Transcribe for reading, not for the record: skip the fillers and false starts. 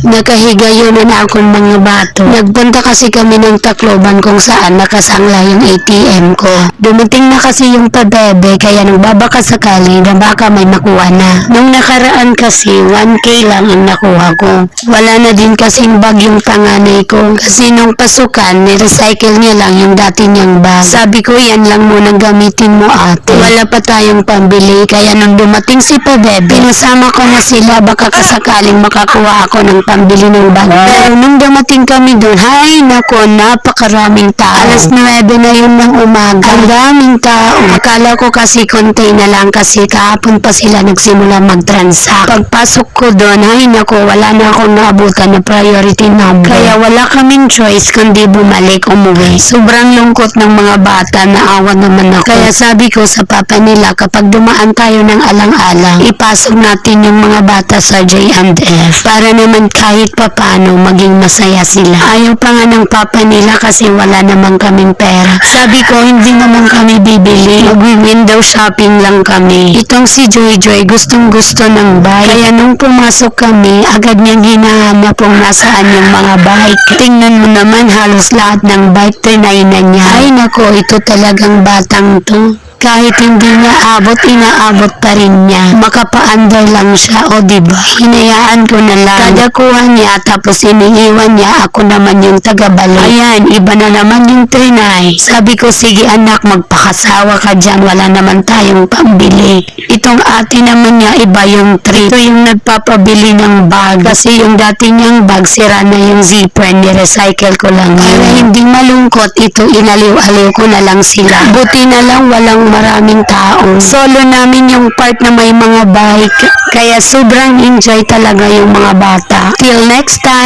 Nakahigayon na akong mga bato. Nagpunta kasi kami ng Tacloban kung saan nakasangla yung ATM ko. Dumating na kasi yung pabebe kaya nagbabaka sakali na baka may makuha na. Nung nakaraan kasi 1K lang ang nakuha ko. Wala na din kasing bag yung panganay ko. Kasi nung pasukan, nirecycle niya lang yung dati niyang bag. Sabi ko yan lang munang gamitin mo ate. Wala pa tayong pambili kaya nung dumating si pabebe, pinasama ko na sila baka kasakaling makakuha ako ng pambili ng bag. Pero nung dumating kami doon, hay nako, napakaraming tao. Alas 9 na yun ng umaga. Ang daming tao. Akala ko kasi konti na lang kasi kahapon pa sila nagsimula mag-transact. Pagpasok ko doon, hay nako, wala na akong naabutan na priority number. Kaya wala kaming choice kundi bumalik umuwi. Sobrang lungkot ng mga bata, naawa naman ako. Kaya sabi ko sa papa nila, kapag dumaan tayo ng alang-alang, ipasok natin yung mga bata sa J&F para naman kahit papano maging masaya sila. Ayaw pa nga ng papa nila kasi wala naman kaming pera. Sabi ko, hindi naman kami bibili. Mag-window shopping lang kami. Itong si Joy Joy, gustong gusto ng bike. Kaya nung pumasok kami, agad niyang hinahanap kung nasaan yung mga bike. Tingnan mo naman, halos lahat ng bike trinay na niya. Ay nako, ito talagang batang to. Kahit hindi niya abot, inaabot pa rin niya. Makapaandar lang siya, o diba? Hinayaan ko na lang. Kada kuha niya, tapos iniiwan niya, ako naman yung tagabalik. Ayan, iba na naman yung trinay. Sabi ko, sige anak, magpakasawa ka dyan, wala naman tayong pambili. Itong ate naman niya, iba yung trip. Ito yung nagpapabili ng bag. Kasi yung dati niyang bag, sira na yung zipper, ni-recycle ko lang. Para hindi malungkot, ito inaliw-aliw ko na lang sila. Buti na lang, walang maraming tao. Solo namin yung part na may mga bike. Kaya sobrang enjoy talaga yung mga bata. Till next time!